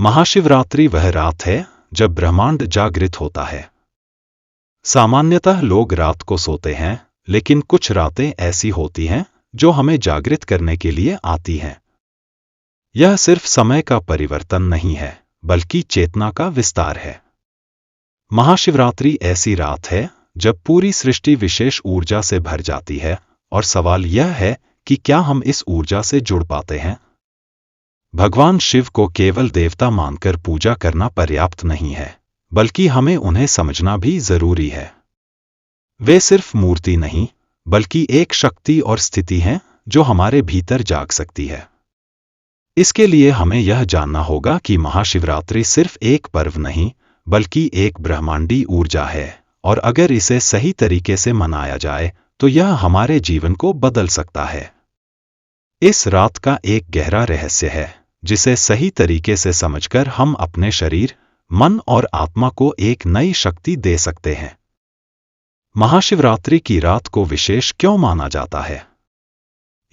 महाशिवरात्रि वह रात है जब ब्रह्मांड जागृत होता है। सामान्यतः लोग रात को सोते हैं, लेकिन कुछ रातें ऐसी होती हैं जो हमें जागृत करने के लिए आती हैं। यह सिर्फ समय का परिवर्तन नहीं है, बल्कि चेतना का विस्तार है। महाशिवरात्रि ऐसी रात है जब पूरी सृष्टि विशेष ऊर्जा से भर जाती है, और सवाल यह है कि क्या हम इस ऊर्जा से जुड़ पाते हैं? भगवान शिव को केवल देवता मानकर पूजा करना पर्याप्त नहीं है, बल्कि हमें उन्हें समझना भी जरूरी है। वे सिर्फ मूर्ति नहीं, बल्कि एक शक्ति और स्थिति हैं जो हमारे भीतर जाग सकती है। इसके लिए हमें यह जानना होगा कि महाशिवरात्रि सिर्फ एक पर्व नहीं, बल्कि एक ब्रह्मांडी ऊर्जा है, और अगर इसे सही तरीके से मनाया जाए तो यह हमारे जीवन को बदल सकता है। इस रात का एक गहरा रहस्य है, जिसे सही तरीके से समझकर हम अपने शरीर, मन और आत्मा को एक नई शक्ति दे सकते हैं। महाशिवरात्रि की रात को विशेष क्यों माना जाता है?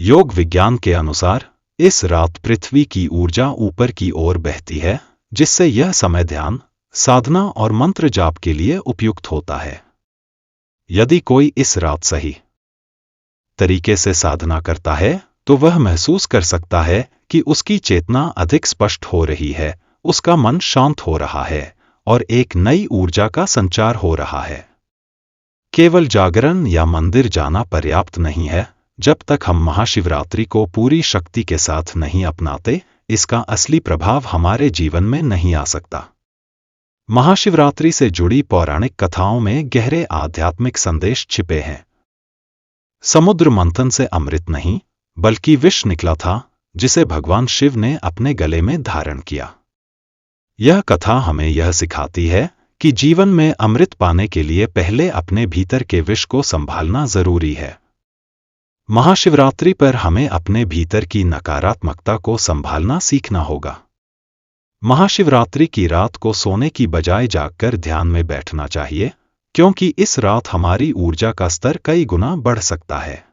योग विज्ञान के अनुसार इस रात पृथ्वी की ऊर्जा ऊपर की ओर बहती है, जिससे यह समय ध्यान, साधना और मंत्र जाप के लिए उपयुक्त होता है। यदि कोई इस रात सही तरीके से साधना करता है, तो वह महसूस कर सकता है कि उसकी चेतना अधिक स्पष्ट हो रही है, उसका मन शांत हो रहा है, और एक नई ऊर्जा का संचार हो रहा है। केवल जागरण या मंदिर जाना पर्याप्त नहीं है। जब तक हम महाशिवरात्रि को पूरी शक्ति के साथ नहीं अपनाते, इसका असली प्रभाव हमारे जीवन में नहीं आ सकता। महाशिवरात्रि से जुड़ी पौराणिक कथाओं में गहरे आध्यात्मिक संदेश छिपे हैं। समुद्र मंथन से अमृत नहीं, बल्कि विष निकला था, जिसे भगवान शिव ने अपने गले में धारण किया। यह कथा हमें यह सिखाती है कि जीवन में अमृत पाने के लिए पहले अपने भीतर के विष को संभालना जरूरी है। महाशिवरात्रि पर हमें अपने भीतर की नकारात्मकता को संभालना सीखना होगा। महाशिवरात्रि की रात को सोने की बजाय जागकर ध्यान में बैठना चाहिए, क्योंकि इस रात हमारी ऊर्जा का स्तर कई गुना बढ़ सकता है।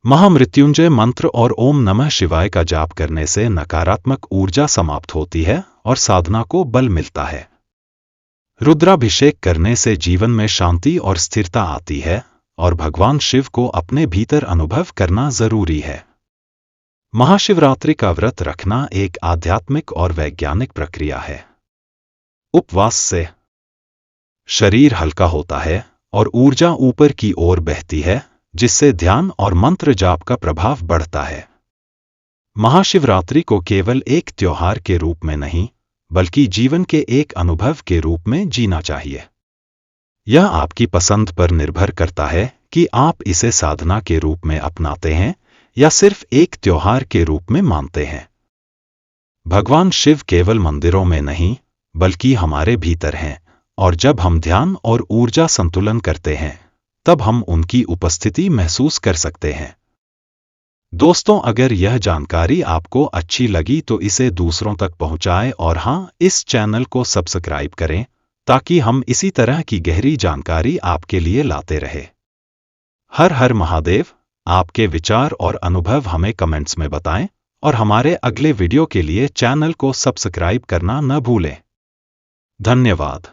महामृत्युंजय मंत्र और ओम नमः शिवाय का जाप करने से नकारात्मक ऊर्जा समाप्त होती है और साधना को बल मिलता है। रुद्राभिषेक करने से जीवन में शांति और स्थिरता आती है, और भगवान शिव को अपने भीतर अनुभव करना जरूरी है। महाशिवरात्रि का व्रत रखना एक आध्यात्मिक और वैज्ञानिक प्रक्रिया है। उपवास से शरीर हल्का होता है और ऊर्जा ऊपर की ओर बहती है, जिससे ध्यान और मंत्र जाप का प्रभाव बढ़ता है। महाशिवरात्रि को केवल एक त्योहार के रूप में नहीं, बल्कि जीवन के एक अनुभव के रूप में जीना चाहिए। यह आपकी पसंद पर निर्भर करता है कि आप इसे साधना के रूप में अपनाते हैं या सिर्फ एक त्योहार के रूप में मानते हैं। भगवान शिव केवल मंदिरों में नहीं, बल्कि हमारे भीतर हैं, और जब हम ध्यान और ऊर्जा संतुलन करते हैं, तब हम उनकी उपस्थिति महसूस कर सकते हैं। दोस्तों, अगर यह जानकारी आपको अच्छी लगी तो इसे दूसरों तक पहुंचाएं, और हां, इस चैनल को सब्सक्राइब करें ताकि हम इसी तरह की गहरी जानकारी आपके लिए लाते रहे। हर हर महादेव। आपके विचार और अनुभव हमें कमेंट्स में बताएं, और हमारे अगले वीडियो के लिए चैनल को सब्सक्राइब करना न भूलें। धन्यवाद।